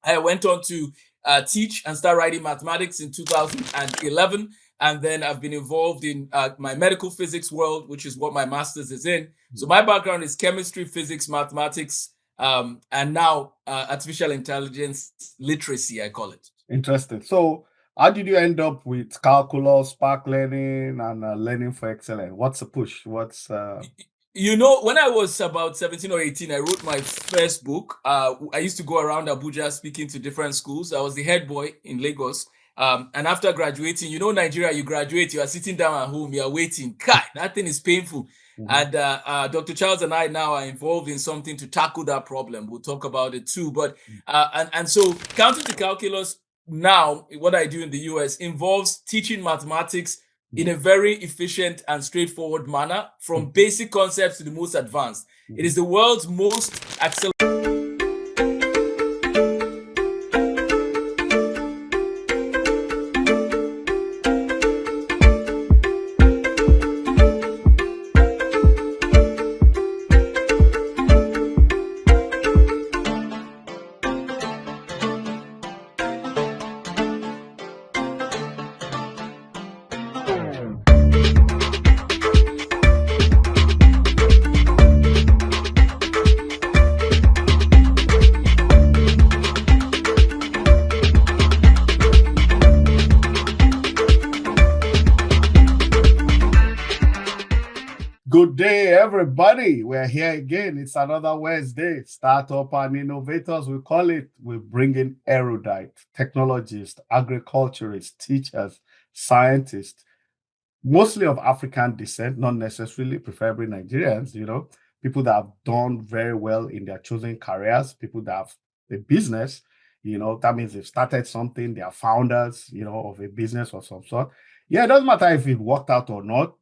I went on to teach and start writing mathematics in 2011. And then I've been involved in my medical physics world, which is what my master's is in. So my background is chemistry, physics, mathematics, and now artificial intelligence literacy, I call it. Interesting. So how did you end up with calculus, spark learning, and learning for excellence? What's the push? What's When I was about 17 or 18, I wrote my first book. I used to go around Abuja speaking to different schools. I was the head boy in Lagos. And after graduating, Nigeria, you graduate, you are sitting down at home, you are waiting. God, that thing is painful. And Dr. Charles and I now are involved in something to tackle that problem. We'll talk about it too. But and so counting to calculus now, what I do in the US involves teaching mathematics in a very efficient and straightforward manner, from basic concepts to the most advanced. It is the world's most accelerated. Good day, everybody. We're here again. It's another Wednesday. Startup and innovators, we call it. We bring in erudite, technologists, agriculturists, teachers, scientists, mostly of African descent, not necessarily, preferably Nigerians, people that have done very well in their chosen careers, people that have a business, that means they've started something, they are founders, of a business of some sort. Yeah, it doesn't matter if it worked out or not.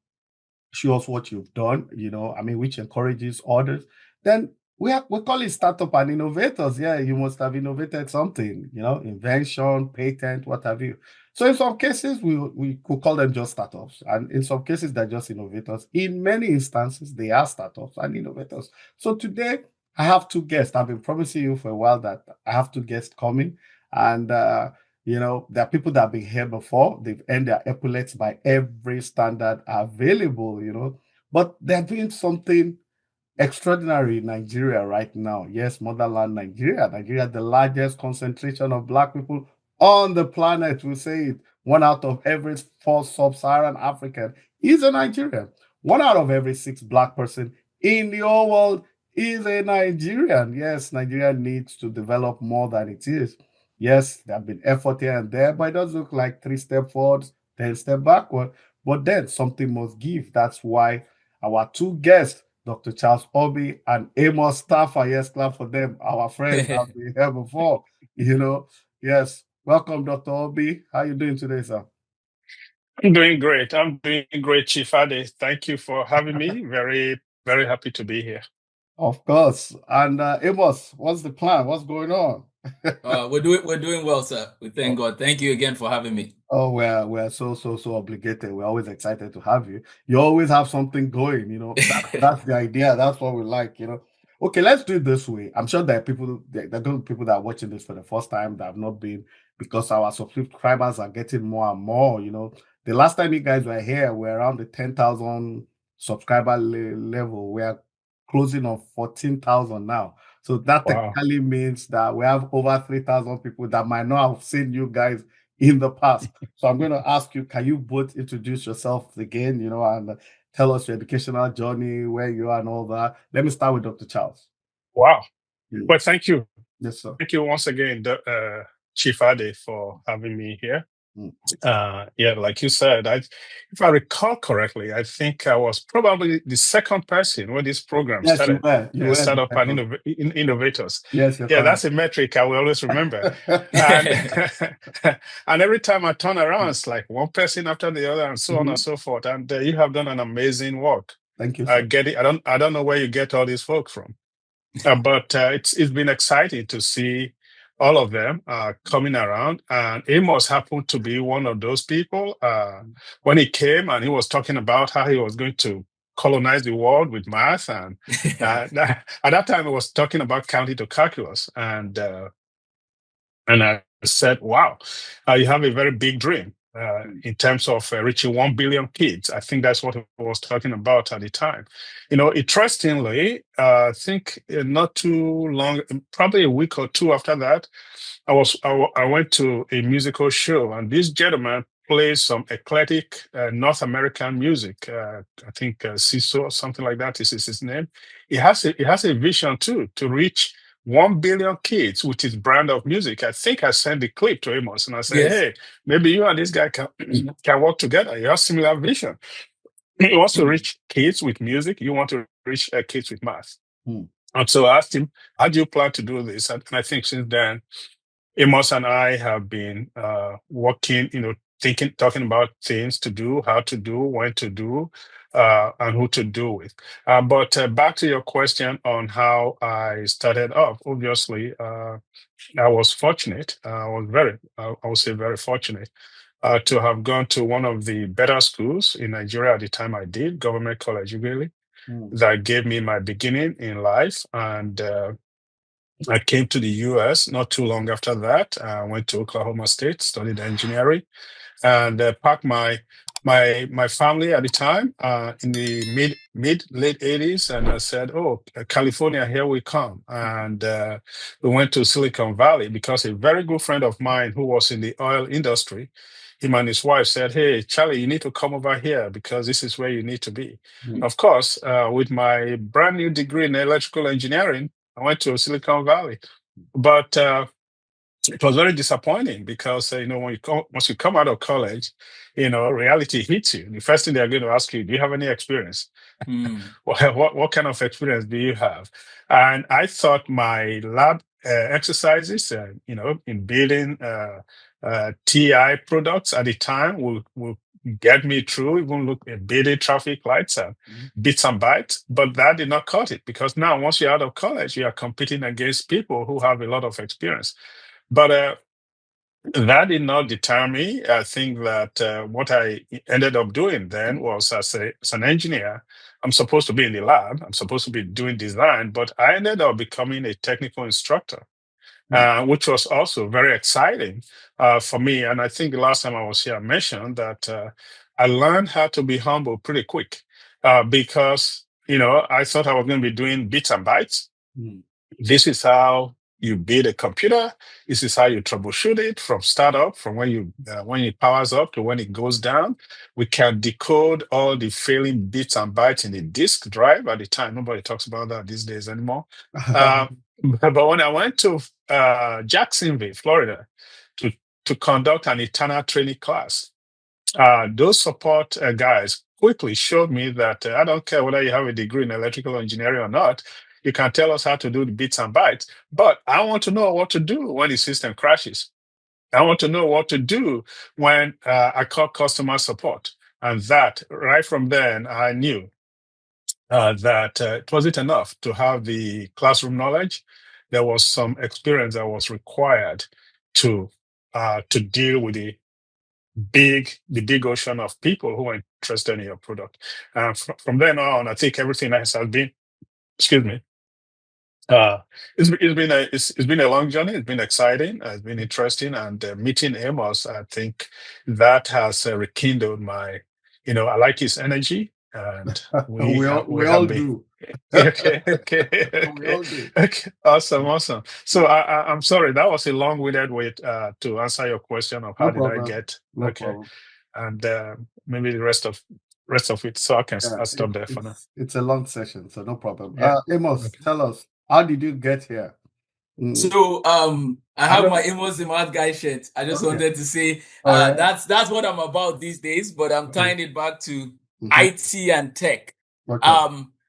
Show us what you've done, which encourages others. Then we call it startup and innovators. Yeah, you must have innovated something, invention, patent, what have you. So in some cases, we could call them just startups. And in some cases, they're just innovators. In many instances, they are startups and innovators. So today, I have two guests. I've been promising you for a while that I have two guests coming. And there are people that have been here before. They've earned their epaulets by every standard available, but they're doing something extraordinary in Nigeria right now. Yes, motherland Nigeria. Nigeria, the largest concentration of Black people on the planet. We say it. 1 out of every 4 sub-Saharan African is a Nigerian. 1 out of every 6 Black person in the whole world is a Nigerian. Yes, Nigeria needs to develop more than it is. Yes, there have been effort here and there, but it does look like 3 steps forward, 10 steps backward. But then something must give. That's why our two guests, Dr. Charles Orbih and Amos Tarfa, yes, clap for them. Our friends have been here before, Yes, welcome, Dr. Orbih. How are you doing today, sir? I'm doing great. Chief Ade. Thank you for having me. Very, very happy to be here. Of course. And Amos, what's the plan? What's going on? We're doing well, sir. We thank God. Thank you again for having me. Oh, we're so obligated. We're always excited to have you. You always have something going, That's the idea. That's what we like, Okay, let's do it this way. I'm sure there are going to be people that are watching this for the first time that have not been, because our subscribers are getting more and more, The last time you guys were here, we're around the 10,000 subscriber level. We're closing on 14,000 now. So that technically means that we have over 3,000 people that might not have seen you guys in the past. So I'm going to ask you, can you both introduce yourself again, and tell us your educational journey, where you are and all that. Let me start with Dr. Charles. Wow. Well, thank you. Yes, sir. Thank you once again, Chief Ade, for having me here. Like you said, if I recall correctly, I think I was probably the second person when this program started. You were Startup and innovators. Yes, that's a metric I will always remember. and every time I turn around, it's like one person after the other, and so on and so forth. And you have done an amazing work. Thank you, sir. I get it. I don't know where you get all these folks from, but it's been exciting to see all of them coming around. And Amos happened to be one of those people. When he came and he was talking about how he was going to colonize the world with math. And at that time, he was talking about counting to calculus. And And I said, wow, you have a very big dream in terms of reaching 1 billion kids. I think that's what I was talking about at the time. Interestingly, I think not too long, probably a week or two after that, I went to a musical show, and this gentleman plays some eclectic North American music. I think Ciso or something like that is his name. He has a vision too, to reach 1 billion kids with his brand of music. I think I sent the clip to Amos and I said, Yes. hey, maybe you and this guy can work together. You have similar vision. You want to reach kids with music. You want to reach kids with math. And so I asked him, how do you plan to do this? And I think since then, Amos and I have been working, talking about things to do, how to do, when to do, and who to do with. But back to your question on how I started off, obviously, I was fortunate. I would say very fortunate to have gone to one of the better schools in Nigeria at the time I did, Government College, really, that gave me my beginning in life. And I came to the US not too long after that. I went to Oklahoma State, studied engineering, and packed my family at the time in the late 80s, and I said, "Oh, California, here we come!" And we went to Silicon Valley because a very good friend of mine who was in the oil industry, him and his wife said, "Hey, Charlie, you need to come over here because this is where you need to be." Of course, with my brand new degree in electrical engineering, I went to Silicon Valley, but it was very disappointing because once you come out of college, reality hits you. The first thing they're going to ask you, do you have any experience? What kind of experience do you have? And I thought my lab exercises, in building TI products at the time will get me through, even look at building traffic lights and bits and bytes. But that did not cut it, because now once you're out of college, you are competing against people who have a lot of experience. But that did not deter me. I think that what I ended up doing then was, as an engineer, I'm supposed to be in the lab, I'm supposed to be doing design, but I ended up becoming a technical instructor, which was also very exciting for me. And I think the last time I was here, I mentioned that I learned how to be humble pretty quick because, I thought I was going to be doing bits and bytes. This is how you build a computer. This is how you troubleshoot it from startup, from when it powers up to when it goes down. We can decode all the failing bits and bytes in the disk drive at the time. Nobody talks about that these days anymore. But when I went to Jacksonville, Florida, to conduct an internal training class, those support guys quickly showed me that I don't care whether you have a degree in electrical engineering or not. You can tell us how to do the bits and bytes, but I want to know what to do when the system crashes. I want to know what to do when I call customer support. And that, right from then, I knew that it wasn't enough to have the classroom knowledge. There was some experience that was required to deal with the big ocean of people who are interested in your product. From then on, I think everything else has been, excuse me, it's been a long journey. It's been exciting. It's been interesting, and meeting Amos, I think that has rekindled my. I like his energy, and we all do. Okay. We all do. Okay. Awesome. So I'm sorry, that was a long-winded way to answer your question of how No did problem. I get. No Okay. problem. And maybe the rest of it. So I'll stop there for now. It's a long session, so no problem. Yeah. Amos, tell us, how did you get here? So I have my Amos the Mad Guy shirt. I just wanted to say that's what I'm about these days, but I'm tying it back to IT and tech.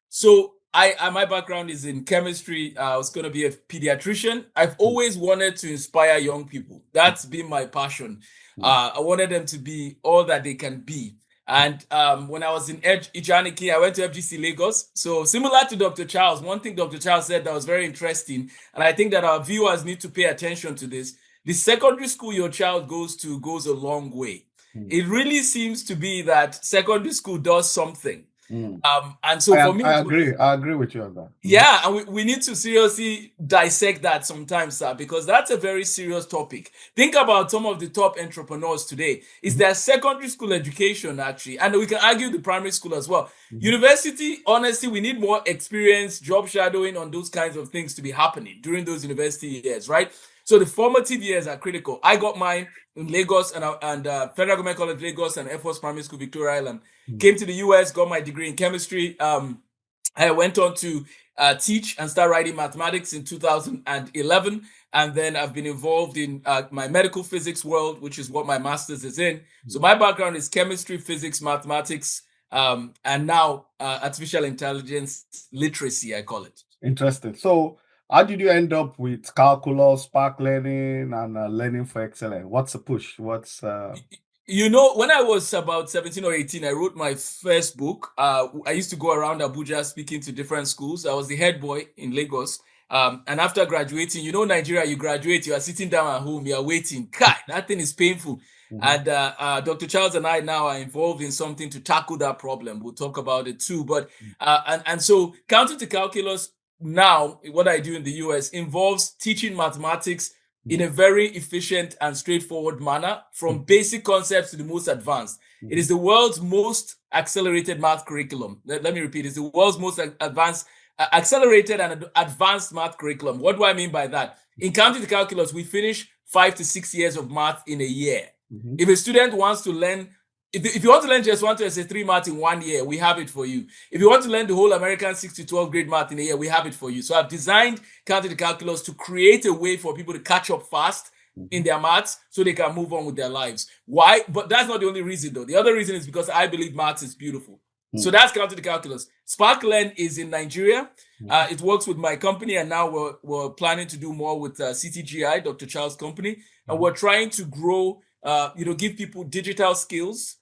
So my background is in chemistry. I was going to be a pediatrician. I've always wanted to inspire young people. That's been my passion. I wanted them to be all that they can be. And when I was in Ijaniki, I went to FGC Lagos. So similar to Dr. Charles, one thing Dr. Charles said that was very interesting, and I think that our viewers need to pay attention to this. The secondary school your child goes to goes a long way. It really seems to be that secondary school does something. And so for me, I agree with you on that. yeah, and we need to seriously dissect that sometimes, sir, because that's a very serious topic. Think about some of the top entrepreneurs today. It's their secondary school education, actually, and we can argue the primary school as well. University, honestly, we need more experience, job shadowing on those kinds of things to be happening during those university years, right? So the formative years are critical. I got mine in Lagos and Federal Government College Lagos and Air Force Primary School, Victoria Island. Came to the US, got my degree in chemistry. I went on to teach and start writing mathematics in 2011. And then I've been involved in my medical physics world, which is what my master's is in. So my background is chemistry, physics, mathematics, and now artificial intelligence literacy, I call it. Interesting. So how did you end up with calculus, spark learning, and learning for excellence? What's the push? What's When I was about 17 or 18, I wrote my first book. I used to go around Abuja speaking to different schools. I was the head boy in Lagos. And after graduating, Nigeria, you graduate, you are sitting down at home, you are waiting. God, that thing is painful. And Dr. Charles and I now are involved in something to tackle that problem. We'll talk about it too. But and so counter to calculus now, what I do in the US involves teaching mathematics in a very efficient and straightforward manner, from basic concepts to the most advanced. It is the world's most accelerated math curriculum. Let me repeat, it's the world's most advanced, accelerated and advanced math curriculum. What do I mean by that? In counting the calculus, we finish 5 to 6 years of math in a year. If a student wants to learn, if you want to learn just 1 to SS3 math in 1 year, we have it for you. If you want to learn the whole American 6 to 12 grade math in a year, we have it for you. So I've designed counting the calculus to create a way for people to catch up fast in their maths so they can move on with their lives. Why? But that's not the only reason, though. The other reason is because I believe maths is beautiful. So that's counting the calculus. Spark Learn is in Nigeria. It works with my company, and now we're planning to do more with CTGI, Dr. Charles' company, and we're trying to grow, give people digital skills,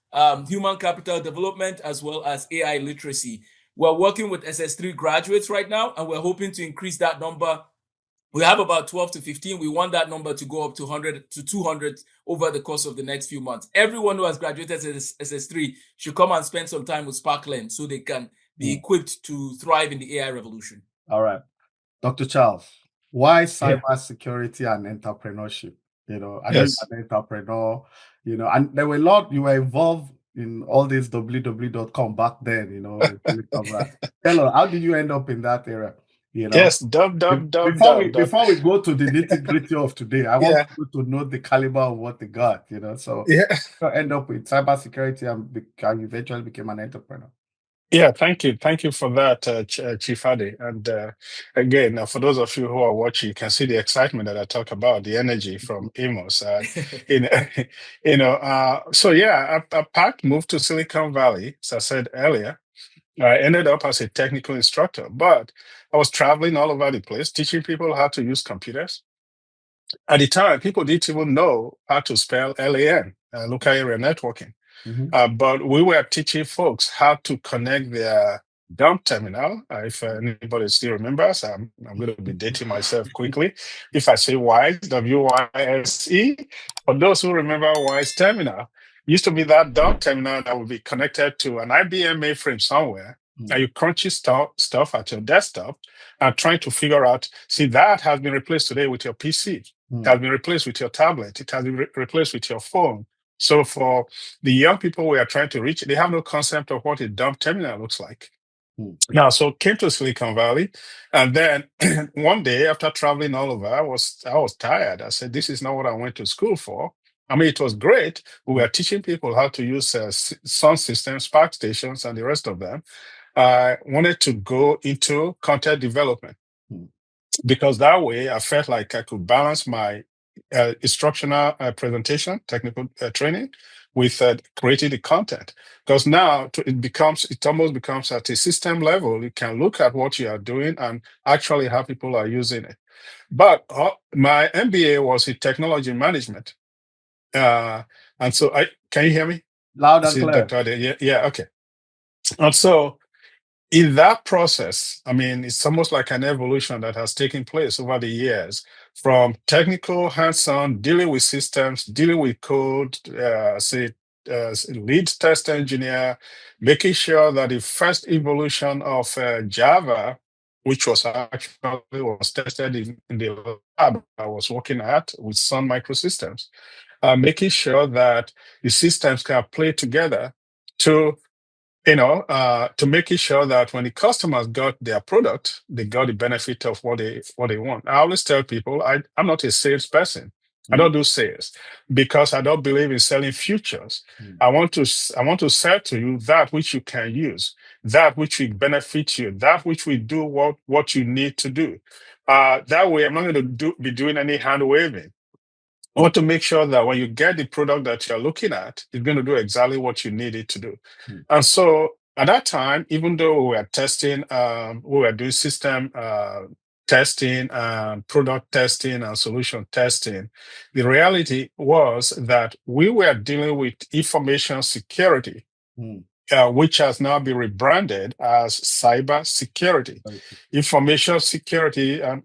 human capital development, as well as AI literacy. We're working with SS3 graduates right now, and we're hoping to increase that number. We have about 12 to 15. We want that number to go up to 100 to 200 over the course of the next few months. Everyone who has graduated SS3 should come and spend some time with Sparkland so they can be equipped to thrive in the AI revolution. All right. Dr. Charles, why cybersecurity and entrepreneurship? I know you're an entrepreneur, and there were a lot, you were involved in all this www.com back then, Tell us, how did you end up in that era? Yes, Before we go to the nitty-gritty of today, I want people to know the caliber of what they got, so end up with cybersecurity and eventually became an entrepreneur. Yeah, thank you for that, Chief Ade. And again, for those of you who are watching, you can see the excitement that I talk about, the energy from Amos. I packed, moved to Silicon Valley, as I said earlier. I ended up as a technical instructor, but I was traveling all over the place, teaching people how to use computers. At the time, people didn't even know how to spell LAN, local area networking. But we were teaching folks how to connect their dump terminal. If anybody still remembers, I'm going to be dating myself quickly. If I say WISE, WYSE, for those who remember WISE terminal, used to be that dump terminal that would be connected to an IBM mainframe somewhere. And you crunchy stuff at your desktop and trying to figure out, that has been replaced today with your PC. It has been replaced with your tablet. It has been replaced with your phone. So for the young people we are trying to reach, they have no concept of what a dump terminal looks like. Now, so came to Silicon Valley, and then one day after traveling all over, I was tired. I said, this is not what I went to school for. I mean, it was great. We were teaching people how to use sound systems, Spark stations, and the rest of them. I wanted to go into content development because that way I felt like I could balance my instructional presentation, technical training, with creating the content. Because now it almost becomes at a system level. You can look at what you are doing and actually how people are using it. But my MBA was in technology management, and so can you hear me? Loud and clear. Yeah, okay. And so in that process, I mean, it's almost like an evolution that has taken place over the years, from technical hands-on, dealing with systems, dealing with code, as lead test engineer, making sure that the first evolution of Java, which was actually was tested in the lab I was working at with Sun Microsystems, making sure that the systems can play together to to making sure that when the customers got their product, they got the benefit of what they want. I always tell people I'm not a salesperson. I don't do sales because I don't believe in selling futures. I want to sell to you that which you can use, that which will benefit you, that which will do what you need to do. That way, I'm not going to be doing any hand waving. I want to make sure that when you get the product that you're looking at, it's going to do exactly what you need it to do. And so at that time, even though we were testing, we were doing system testing and product testing and solution testing, the reality was that we were dealing with information security. Which has now been rebranded as cyber security. Information security, I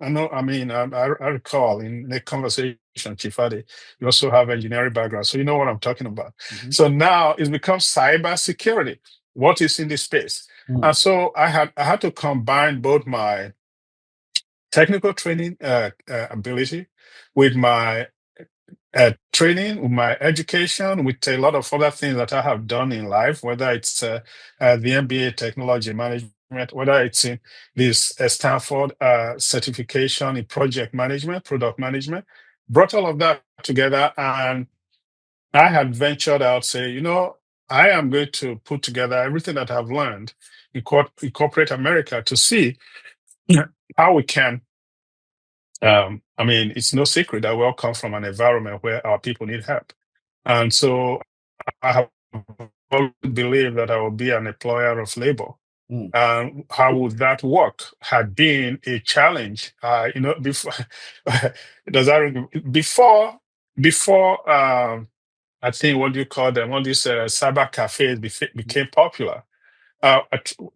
recall in the conversation, Chief Ade, you also have engineering background, so you know what I'm talking about. So now it's become cyber security. What is in this space? And so I had to combine both my technical training ability with my training, with my education, with a lot of other things that I have done in life, whether it's the MBA technology management, whether it's in this Stanford certification in project management, product management, brought all of that together. And I had ventured out, say, I am going to put together everything that I've learned in corporate America to see how we can it's no secret that we all come from an environment where our people need help. And so I have always believed that I will be an employer of labor. And how would that work had been a challenge. Before I think, what do you call them? All these cyber cafes became popular. I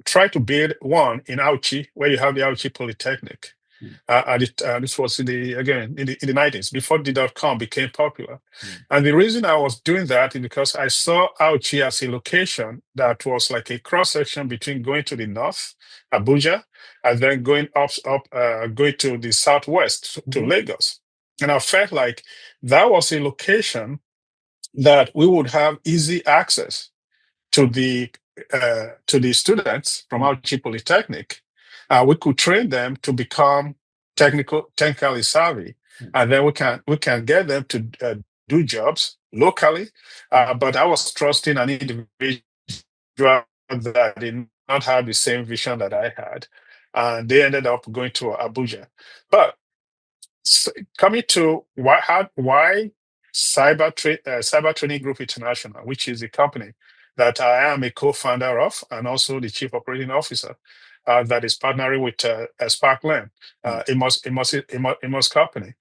tried to build one in Auchi, where you have the Auchi Polytechnic. This was in the 90s, before the .com became popular. And the reason I was doing that is because I saw Auchi as a location that was like a cross-section between going to the north, Abuja, and then going going to the southwest, to Lagos. And I felt like that was a location that we would have easy access to the students from Auchi Polytechnic. We could train them to become technically savvy, and then we can get them to do jobs locally. But I was trusting an individual that did not have the same vision that I had, and they ended up going to Abuja. But coming to why Cyber Training Group International, which is a company that I am a co-founder of and also the chief operating officer, that is partnering with Sparkland, Amos company.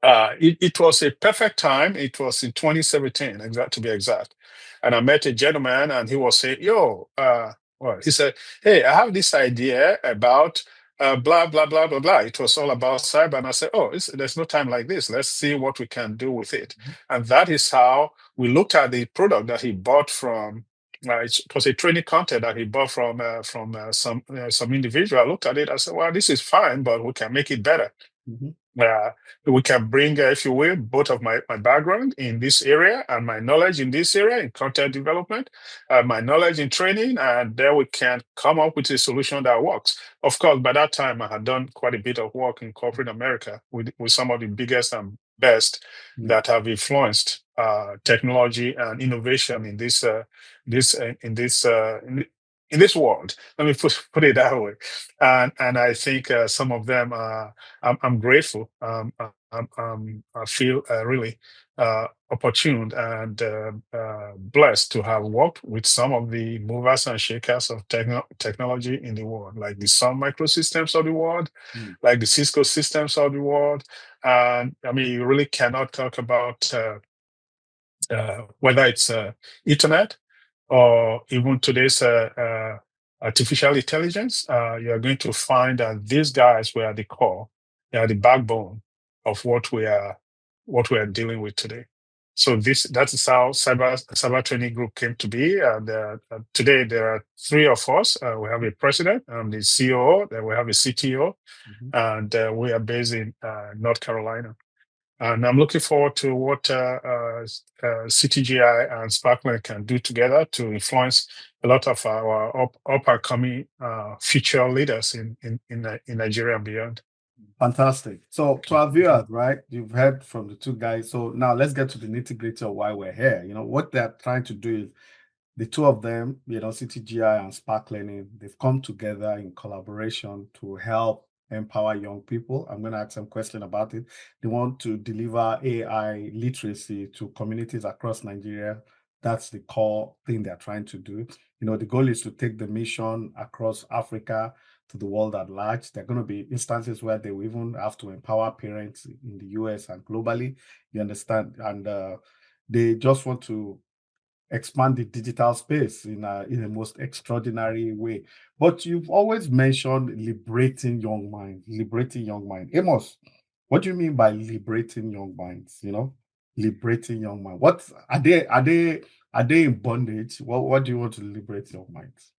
It was a perfect time. It was in 2017, to be exact. And I met a gentleman, and he was saying, he said, "Hey, I have this idea about blah, blah, blah, blah, blah." It was all about cyber. And I said, there's no time like this. Let's see what we can do with it. And that is how we looked at the product that he bought from. It was a training content that he bought from some individual. I looked at it. I said, "Well, this is fine, but we can make it better." We can bring, if you will, both of my background in this area and my knowledge in this area in content development, my knowledge in training, and then we can come up with a solution that works. Of course, by that time, I had done quite a bit of work in corporate America with some of the biggest and best that have influenced technology and innovation in this world. Let me put it that way. And I think some of them I'm grateful. I feel really opportune and blessed to have worked with some of the movers and shakers of technology in the world, like the Sun Microsystems of the world, like the Cisco systems of the world. And you really cannot talk about whether it's internet or even today's artificial intelligence. You are going to find that these guys were at the core. They are the backbone of what we are dealing with today. So that is how cyber training group came to be. And today there are three of us. We have a president, the COO, then we have a CTO, and we are based in North Carolina. And I'm looking forward to what CTGI and Sparkman can do together to influence a lot of our up-and-coming future leaders in Nigeria and beyond. Fantastic. So to our viewers, right, you've heard from the two guys. So now let's get to the nitty-gritty of why we're here. What they're trying to do is the two of them, CTGI and Spark Learning, they've come together in collaboration to help empower young people. I'm going to ask some question about it. They want to deliver AI literacy to communities across Nigeria. That's the core thing they're trying to do. The goal is to take the mission across Africa to the world at large. There are going to be instances where they will even have to empower parents in the US and globally. You understand? And they just want to expand the digital space in a most extraordinary way. But you've always mentioned liberating young minds, liberating young minds. Amos, what do you mean by liberating young minds? Liberating young minds. What are they in bondage? What do you want to liberate young minds?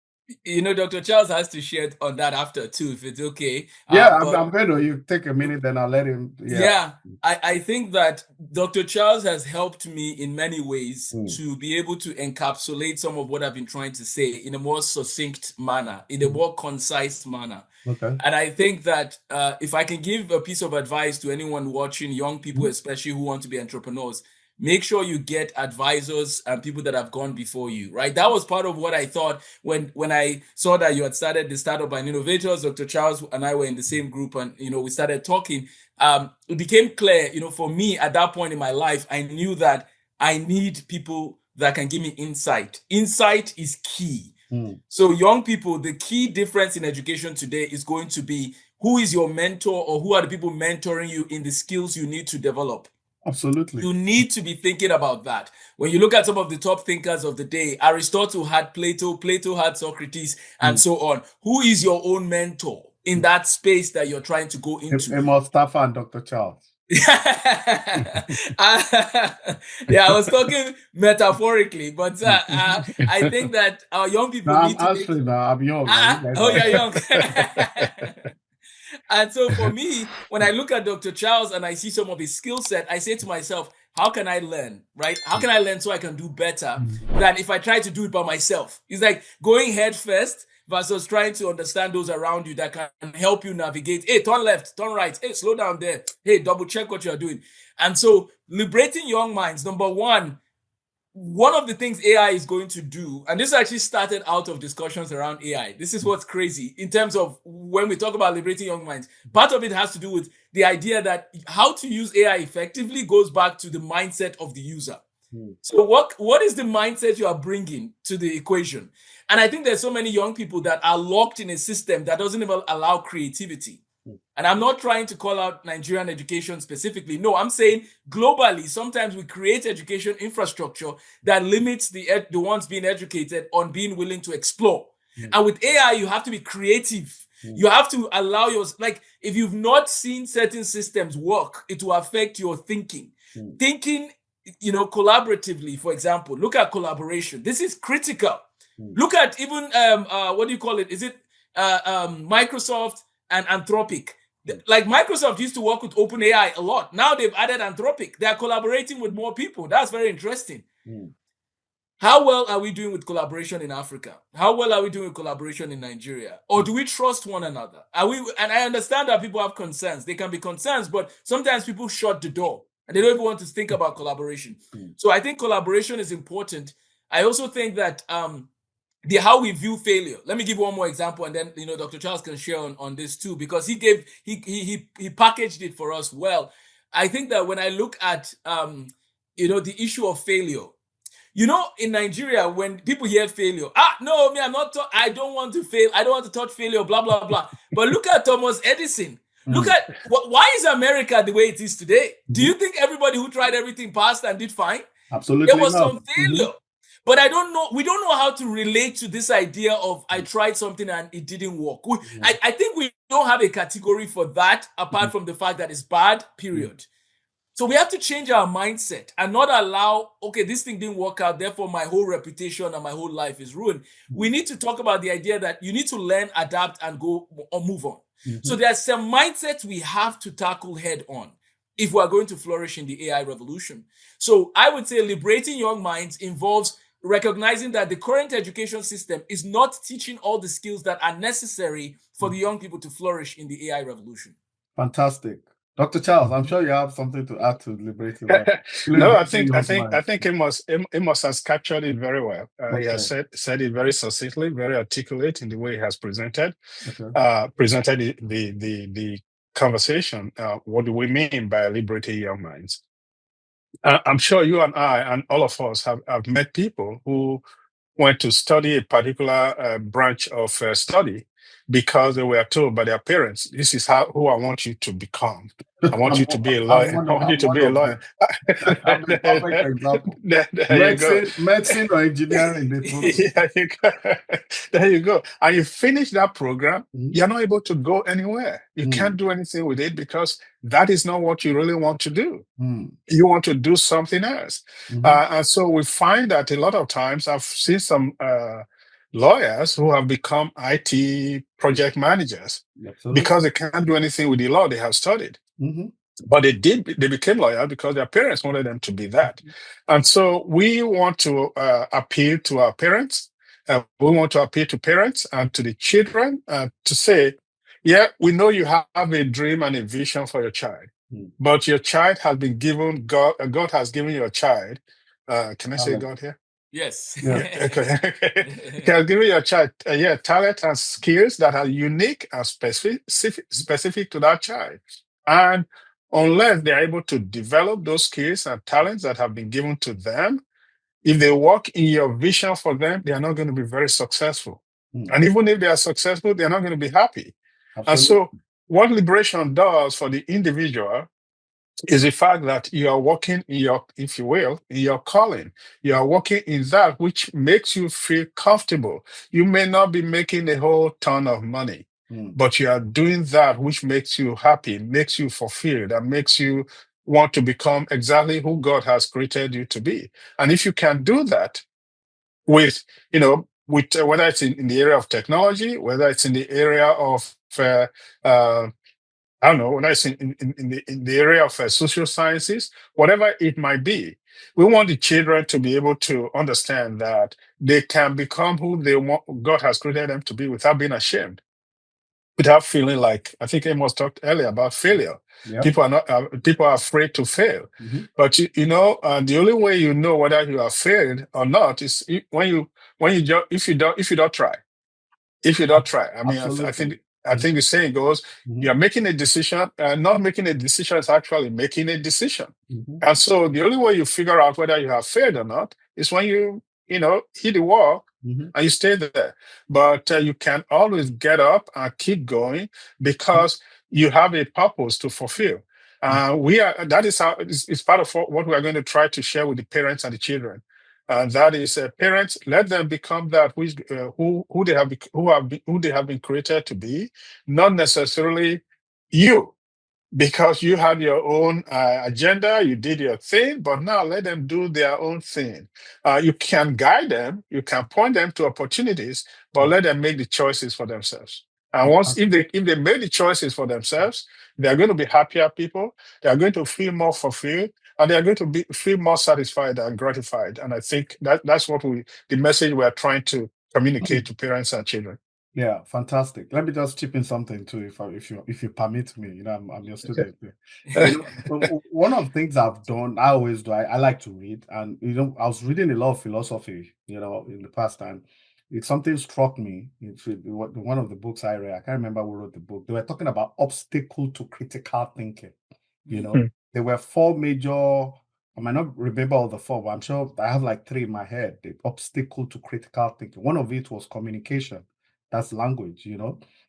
Dr. Charles has to share on that after too, if it's okay. Yeah, I'm going to. You take a minute, then I'll let him. Yeah, I think that Dr. Charles has helped me in many ways to be able to encapsulate some of what I've been trying to say in a more succinct manner, in a more concise manner. Okay. And I think that if I can give a piece of advice to anyone watching, young people especially who want to be entrepreneurs, make sure you get advisors and people that have gone before you, right? That was part of what I thought when I saw that you had started the startup by Innovators. Dr. Charles and I were in the same group, and we started talking. It became clear, for me at that point in my life, I knew that I need people that can give me insight. Insight is key. So young people, the key difference in education today is going to be who is your mentor, or who are the people mentoring you in the skills you need to develop. Absolutely. You need to be thinking about that. When you look at some of the top thinkers of the day, Aristotle had Plato had Socrates, and so on. Who is your own mentor in that space that you're trying to go into? Amos Tarfa and Dr. Charles. Yeah, I was talking metaphorically, but I think that our young people no, need to answering now. I'm young. you're young. And so for me, when I look at Dr. Charles and I see some of his skill set, I say to myself, how can I learn, right? How can I learn so I can do better than if I try to do it by myself? It's like going head first versus trying to understand those around you that can help you navigate. Hey, turn left, turn right. Hey, slow down there. Hey, double check what you're doing. And so liberating young minds, number one of the things AI is going to do, and this actually started out of discussions around AI. This is what's crazy in terms of when we talk about liberating young minds. Part of it has to do with the idea that how to use AI effectively goes back to the mindset of the user. So what is the mindset you are bringing to the equation? And I think there's so many young people that are locked in a system that doesn't even allow creativity. And I'm not trying to call out Nigerian education specifically. No, I'm saying globally, sometimes we create education infrastructure that limits the ones being educated on being willing to explore. And with AI, you have to be creative. You have to allow if you've not seen certain systems work, it will affect your thinking. Thinking, collaboratively, for example, look at collaboration. This is critical. Look at even, what do you call it? Is it Microsoft and Anthropic? Like Microsoft used to work with OpenAI a lot. Now they've added Anthropic. They're collaborating with more people. That's very interesting. How well are we doing with collaboration in Africa? How well are we doing with collaboration in Nigeria? Or do we trust one another? And I understand that people have concerns. They can be concerns, but sometimes people shut the door and they don't even want to think about collaboration. So I think collaboration is important. I also think that how we view failure. Let me give one more example, and then Dr. Charles can share on this too, because he packaged it for us well. I think that when I look at the issue of failure, in Nigeria, when people hear failure, no, me, I don't want to fail. I don't want to touch failure, blah, blah, blah. But look at Thomas Edison. Look at why is America the way it is today? Do you think everybody who tried everything passed and did fine? Absolutely. There was some failure. But we don't know how to relate to this idea of I tried something and it didn't work. I think we don't have a category for that apart from the fact that it's bad, period. So we have to change our mindset and not allow, okay, this thing didn't work out, therefore my whole reputation and my whole life is ruined. We need to talk about the idea that you need to learn, adapt, and go or move on. So there's some mindsets we have to tackle head on if we are going to flourish in the AI revolution. So I would say liberating young minds involves recognizing that the current education system is not teaching all the skills that are necessary for the young people to flourish in the AI revolution. Fantastic. Dr. Charles, I'm sure you have something to add to liberating No, young I think Amos has captured it very well. He Okay. has said it very succinctly, very articulate in the way he has presented the conversation. What do we mean by liberating young minds? I'm sure you and I and all of us have met people who went to study a particular branch of study because they were told by their parents, "This is who I want you to become. I want you to be a lawyer. I want you to be a lawyer." I'm a perfect example. There you go. Medicine or engineering, they told me. There you go. There you go. And you finish that program, you're not able to go anywhere. You can't do anything with it because that is not what you really want to do. You want to do something else. And so we find that a lot of times I've seen some lawyers who have become IT project managers because they can't do anything with the law they have studied. But they became lawyers because their parents wanted them to be that. And so we want to appeal to our parents. We want to appeal to parents and to the children to say, yeah, we know you have a dream and a vision for your child, but your child has been given, God has given your child, can I say God here? Yes. Okay. He has given your child talent and skills that are unique and specific to that child. And unless they're able to develop those skills and talents that have been given to them, if they work in your vision for them, they are not going to be very successful. And even if they are successful, they're not going to be happy. Absolutely. And so what liberation does for the individual is the fact that you are working in your, if you will, in your calling. You are working in that which makes you feel comfortable. You may not be making a whole ton of money, but you are doing that which makes you happy, makes you fulfilled, and makes you want to become exactly who God has created you to be. And if you can do that with, whether it's in the area of technology, whether it's in the area of I don't know, when I say in the area of social sciences, whatever it might be, we want the children to be able to understand that they can become who they want, God has created them to be, without being ashamed, without feeling like, I think Amos talked earlier about failure. Yep. People are afraid to fail, but the only way you know whether you are failed or not is if you don't try. If you don't try, I mean, I think the saying goes, you're making a decision, not making a decision is actually making a decision. And so the only way you figure out whether you have failed or not is when you hit the wall and you stay there. But you can always get up and keep going because you have a purpose to fulfill. That is how it's part of what we are going to try to share with the parents and the children. And that is, parents, let them become that which who they have been created to be, not necessarily you, because you had your own agenda, you did your thing, but now let them do their own thing. You can guide them, you can point them to opportunities, but let them make the choices for themselves. And if they make the choices for themselves, they are going to be happier people. They are going to feel more fulfilled, and they are going to feel more satisfied and gratified. And I think that's the message we are trying to communicate to parents and children. Yeah, fantastic. Let me just chip in something too, if you permit me. I'm your student. One of the things I've done, I always do. I like to read, and I was reading a lot of philosophy, in the past, and something struck me. One of the books I read, I can't remember who wrote the book. They were talking about obstacle to critical thinking. There were four major. I might not remember all the four, but I'm sure I have like three in my head. The obstacle to critical thinking. One of it was communication. That's language,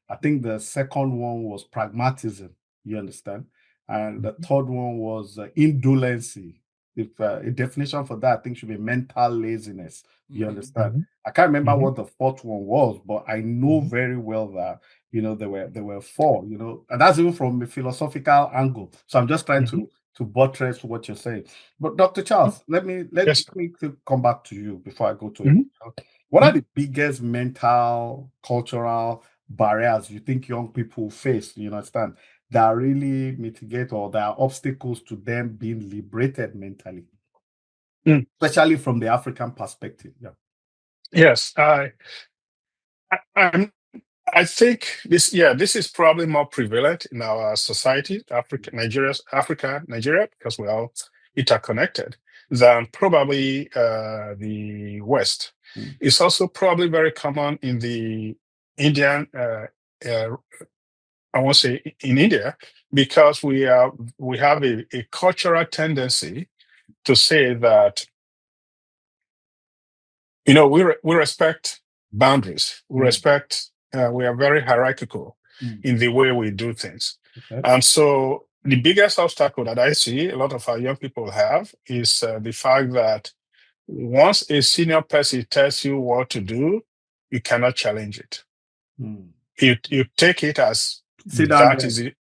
I think the second one was pragmatism, you understand? And the third one was indolency. If a definition for that, I think should be mental laziness, you understand? I can't remember what the fourth one was, but I know very well that, there were four, and that's even from a philosophical angle. So I'm just trying to to buttress what you're saying. But Dr. Charles, let me come back to you before I go to it. What are the biggest mental, cultural barriers you think young people face, you understand, that really mitigate or that are obstacles to them being liberated mentally, especially from the African perspective? Yeah. Yes, I think this is probably more prevalent in our society, Nigeria, because we're all interconnected, than probably the West. It's also probably very common in the Indian, I won't say in India, because we have a cultural tendency to say that, we respect boundaries. We respect. We are very hierarchical in the way we do things, and so the biggest obstacle that I see a lot of our young people have is the fact that once a senior person tells you what to do, you cannot challenge it. You take it as that is it.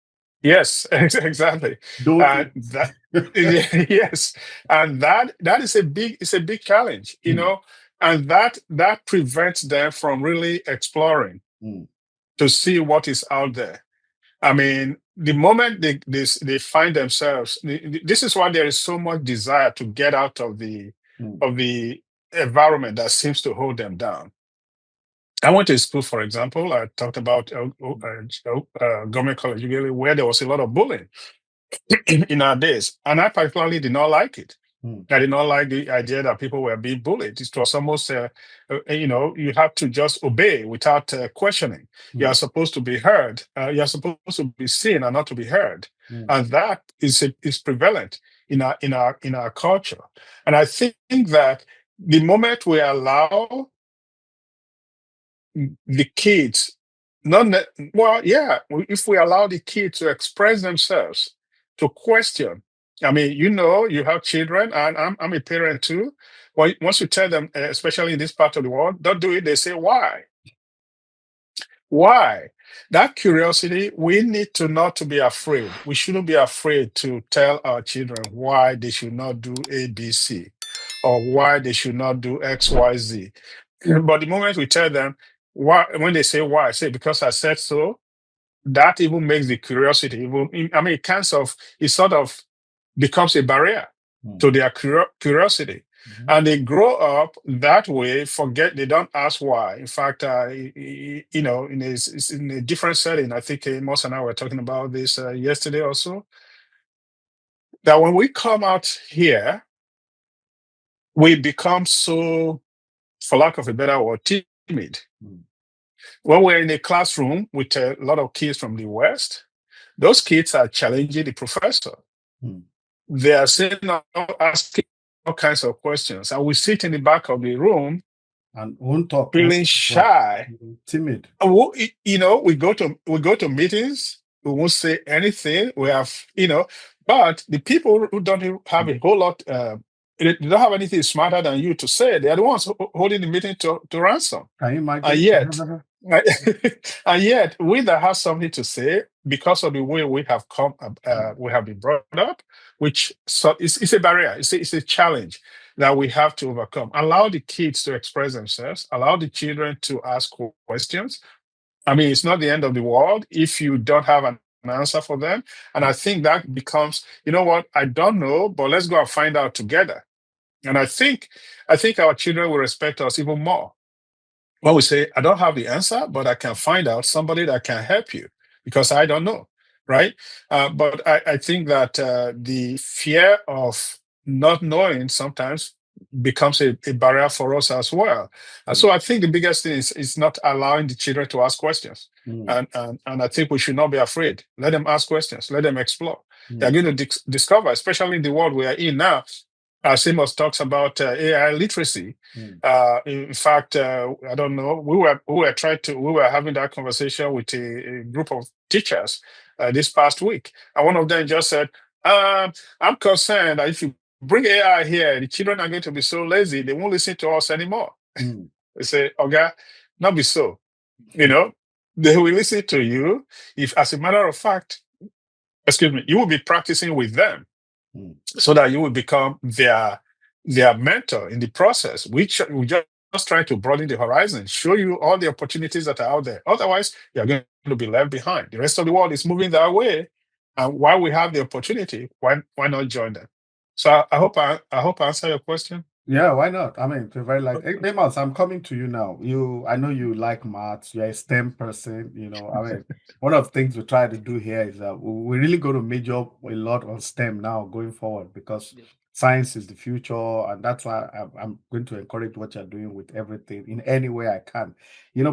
Yes, exactly. Yes, and that is a big challenge, and that prevents them from really exploring to see what is out there. I mean, the moment they find themselves, this is why there is so much desire to get out of the environment that seems to hold them down. I went to school, for example. I talked about government college, where there was a lot of bullying in our days, and I particularly did not like it. I did not like the idea that people were being bullied. It was almost, you have to just obey without questioning. You are supposed to be heard. You are supposed to be seen and not to be heard, and that is prevalent in our culture. And I think that the moment we allow the kids, if we allow the kids to express themselves, to question. I mean, you have children, and I'm a parent too. Well, once you tell them, especially in this part of the world, don't do it, they say, why? Why? That curiosity, we need to not to be afraid. We shouldn't be afraid to tell our children why they should not do A, B, C, or why they should not do X, Y, Z. But the moment we tell them why, when they say why, I say because I said so, that even makes the curiosity it sort of becomes a barrier to their curiosity. And they grow up that way, they don't ask why. In fact, it's in a different setting. I think Amos and I were talking about this yesterday also, that when we come out here, we become so, for lack of a better word, timid. When we're in a classroom with a lot of kids from the West, those kids are challenging the professor. They are asking all kinds of questions. And we sit in the back of the room and won't talk, feeling shy, timid. We go to meetings, we won't say anything. We have, but the people who don't have a whole lot, they don't have anything smarter than you to say, they are the ones holding the meeting to ransom. Can you imagine? And yet, we that have something to say, because of the way we have we have been brought up, which it's a barrier, it's a challenge that we have to overcome. Allow the kids to express themselves, allow the children to ask questions. I mean, it's not the end of the world if you don't have an answer for them. And I think that becomes, I don't know, but let's go and find out together. And I think our children will respect us even more when we say, I don't have the answer, but I can find out somebody that can help you because I don't know, right? But I think that the fear of not knowing sometimes becomes a barrier for us as well. So I think the biggest thing is not allowing the children to ask questions. And I think we should not be afraid. Let them ask questions. Let them explore. They're going to discover, especially in the world we are in now. Amos talks about AI literacy. In fact, I don't know. We were having that conversation with a group of teachers this past week, and one of them just said, "I'm concerned that if you bring AI here, the children are going to be so lazy they won't listen to us anymore." They say, "Okay, not be so. They will listen to you if, as a matter of fact, you will be practicing with them." so that you will become their mentor in the process. We just try to broaden the horizon, show you all the opportunities that are out there. Otherwise, you're going to be left behind. The rest of the world is moving that way, and while we have the opportunity, why not join them? So I hope I answer your question. Yeah, why not? I mean, very like Amos, I'm coming to you now. I know you like maths, you're a STEM person, I mean, one of the things we try to do here is that we're really going to major a lot on STEM now going forward because science is the future, and that's why I'm going to encourage what you're doing with everything in any way I can.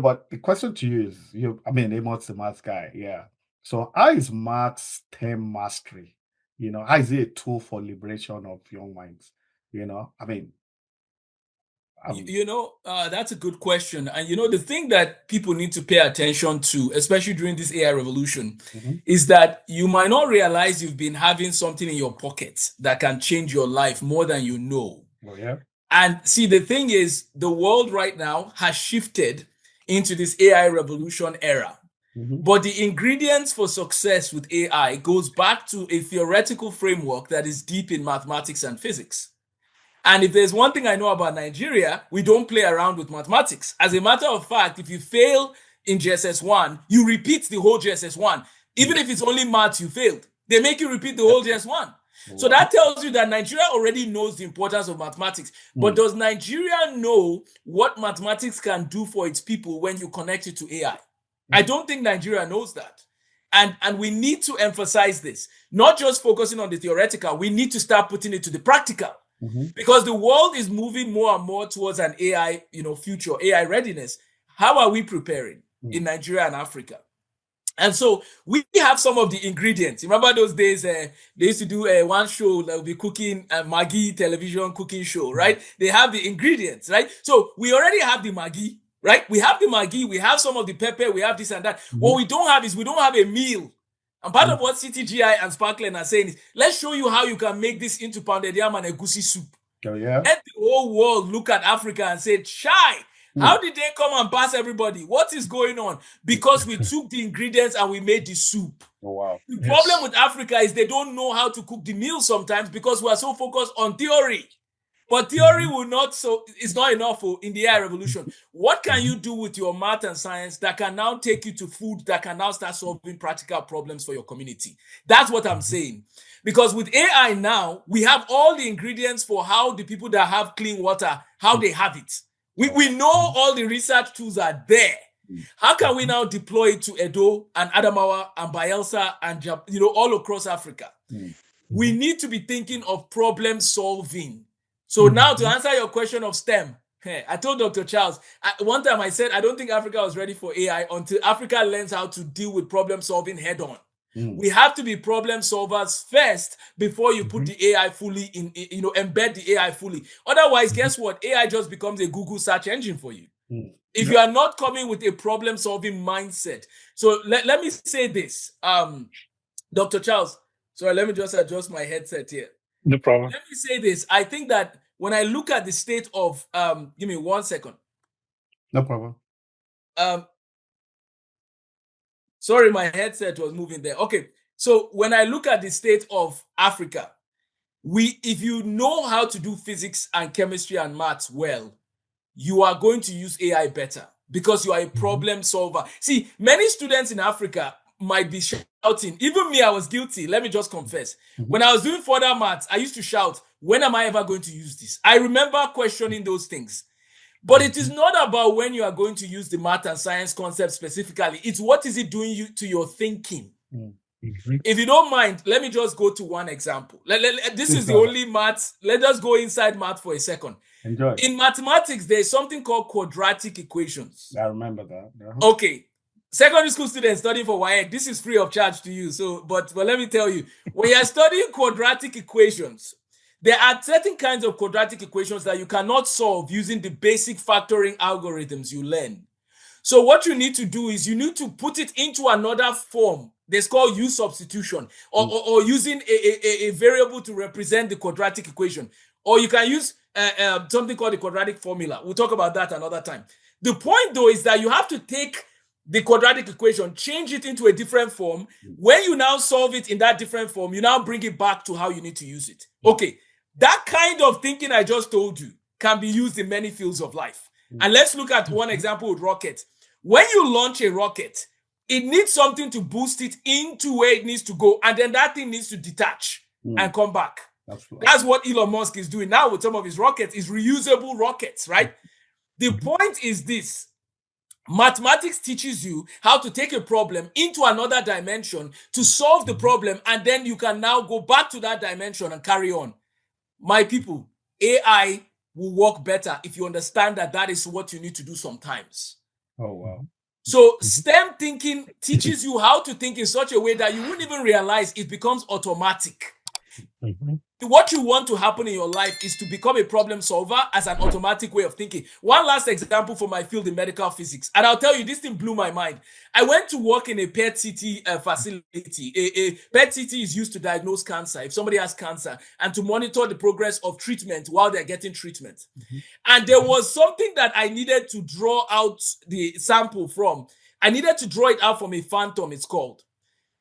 But the question to you is, Amos, the maths guy, yeah. So how is maths STEM mastery? How is it a tool for liberation of young minds? I mean, that's a good question. And the thing that people need to pay attention to, especially during this AI revolution, is that you might not realize you've been having something in your pocket that can change your life more than you know. Oh, yeah. And see, the thing is, the world right now has shifted into this AI revolution era. But the ingredients for success with AI goes back to a theoretical framework that is deep in mathematics and physics. And if there's one thing I know about Nigeria, we don't play around with mathematics. As a matter of fact, if you fail in GSS1, you repeat the whole GSS1. Even if it's only maths you failed, they make you repeat the whole GS1. So that tells you that Nigeria already knows the importance of mathematics. But does Nigeria know what mathematics can do for its people when you connect it to AI? I don't think Nigeria knows that. And we need to emphasize this, not just focusing on the theoretical, we need to start putting it to the practical. Because the world is moving more and more towards an AI, future, AI readiness. How are we preparing in Nigeria and Africa? And so we have some of the ingredients. Remember those days they used to do one show that would be cooking, a Maggi television cooking show, right? They have the ingredients, right? So we already have the Maggi, right? We have the Maggi, we have some of the pepper, we have this and that. What we don't have is we don't have a meal. And part of what CTGI and Sparkland are saying is, let's show you how you can make this into pounded yam and egusi soup. Oh, yeah. Let the whole world look at Africa and say, Chai, how did they come and pass everybody? What is going on? Because we took the ingredients and we made the soup. Oh, wow. The problem with Africa is they don't know how to cook the meal sometimes because we are so focused on theory. But theory it's not enough in the AI revolution. What can you do with your math and science that can now take you to food that can now start solving practical problems for your community? That's what I'm saying. Because with AI now, we have all the ingredients for how the people that have clean water, how they have it. We know all the research tools are there. How can we now deploy it to Edo and Adamawa and Bayelsa and all across Africa? We need to be thinking of problem solving. So now to answer your question of STEM, I told Dr. Charles, one time I said, I don't think Africa was ready for AI until Africa learns how to deal with problem solving head on. We have to be problem solvers first before you put the AI fully in, embed the AI fully. Otherwise, guess what? AI just becomes a Google search engine for you. If you are not coming with a problem solving mindset. So let me say this, Dr. Charles, sorry, let me just adjust my headset here. No problem. Let me say this. I think that when I look at the state of, give me 1 second. No problem. Sorry, my headset was moving there. Okay, so when I look at the state of Africa, if you know how to do physics and chemistry and maths well, you are going to use AI better because you are a problem solver. See, many students in Africa might be shouting. Even me, I was guilty. Let me just confess. When I was doing further maths, I used to shout, when am I ever going to use this? I remember questioning those things. But it is not about when you are going to use the math and science concept specifically. It's what is it doing to your thinking. If you don't mind, let me just go to one example. This is the only math. Let us go inside math for a second. Enjoy. In mathematics, there's something called quadratic equations. I remember that. Okay. Secondary school students studying for WAEC, this is free of charge to you. So, but let me tell you, when you're studying quadratic equations, there are certain kinds of quadratic equations that you cannot solve using the basic factoring algorithms you learn. So what you need to do is you need to put it into another form. That's called U substitution, or using a variable to represent the quadratic equation. Or you can use something called the quadratic formula. We'll talk about that another time. The point, though, is that you have to take the quadratic equation, change it into a different form. When you now solve it in that different form, you now bring it back to how you need to use it. Okay, that kind of thinking I just told you can be used in many fields of life. And let's look at one example with rocket. When you launch a rocket, it needs something to boost it into where it needs to go, and then that thing needs to detach and come back. That's what Elon Musk is doing now with some of his rockets, is reusable rockets, right? The point is this: mathematics teaches you how to take a problem into another dimension to solve the problem, and then you can now go back to that dimension and carry on. My people, AI will work better if you understand that that is what you need to do sometimes. Oh, wow. So STEM thinking teaches you how to think in such a way that you wouldn't even realize it becomes automatic. What you want to happen in your life is to become a problem solver as an automatic way of thinking. One last example for my field in medical physics, and I'll tell you, this thing blew my mind. I went to work in a PET-CT facility. A PET-CT is used to diagnose cancer, if somebody has cancer, and to monitor the progress of treatment while they're getting treatment. And there was something that I needed to draw out the sample from. I needed to draw it out from a phantom, it's called.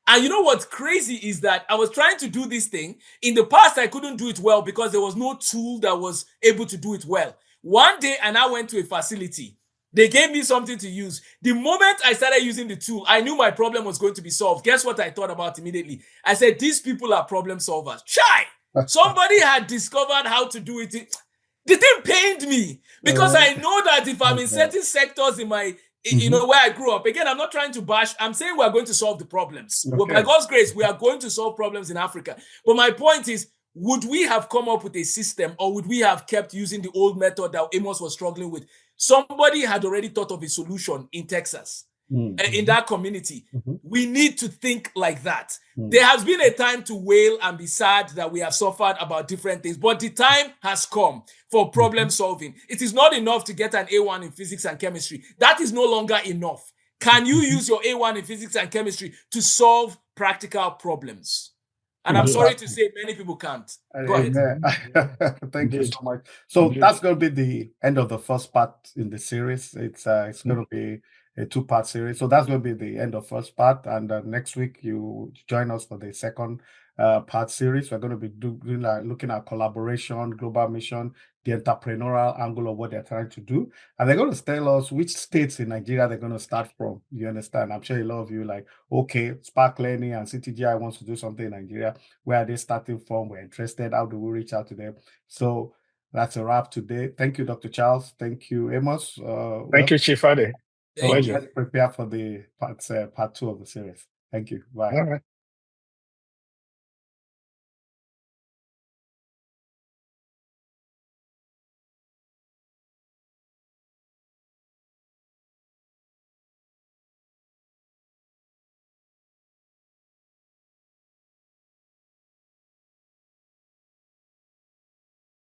And you know what's crazy is that I was trying to do this thing. In the past, I couldn't do it well because there was no tool that was able to do it well. One day, and I went to a facility. They gave me something to use. The moment I started using the tool, I knew my problem was going to be solved. Guess what I thought about immediately? I said, these people are problem solvers. Chai! Somebody had discovered how to do it. The thing pained me because I know that if I'm in certain sectors in my where I grew up, again, I'm not trying to bash. I'm saying we're going to solve the problems. Well, by God's grace, we are going to solve problems in Africa. But my point is, would we have come up with a system, or would we have kept using the old method that Amos was struggling with? Somebody had already thought of a solution in Texas, in that community. We need to think like that. There has been a time to wail and be sad that we have suffered about different things, but the time has come for problem solving. It is not enough to get an A1 in physics and chemistry. That is no longer enough. Can you use your A1 in physics and chemistry to solve practical problems? And I'm sorry to say, many people can't. Go ahead. Thank you so much. So that's going to be the end of the first part in the series. It's going to be a 2-part series. So that's going to be the end of first part. And next week, you join us for the second part series. We're going to be looking at collaboration, global mission, the entrepreneurial angle of what they're trying to do. And they're going to tell us which states in Nigeria they're going to start from. You understand? I'm sure a lot of you like, okay, Spark Learning and CTGI wants to do something in Nigeria. Where are they starting from? We're interested. How do we reach out to them? So that's a wrap today. Thank you, Dr. Charles. Thank you, Amos. Thank you, Chief Ade. So let's prepare for the part 2 of the series. Thank you. Bye. All right.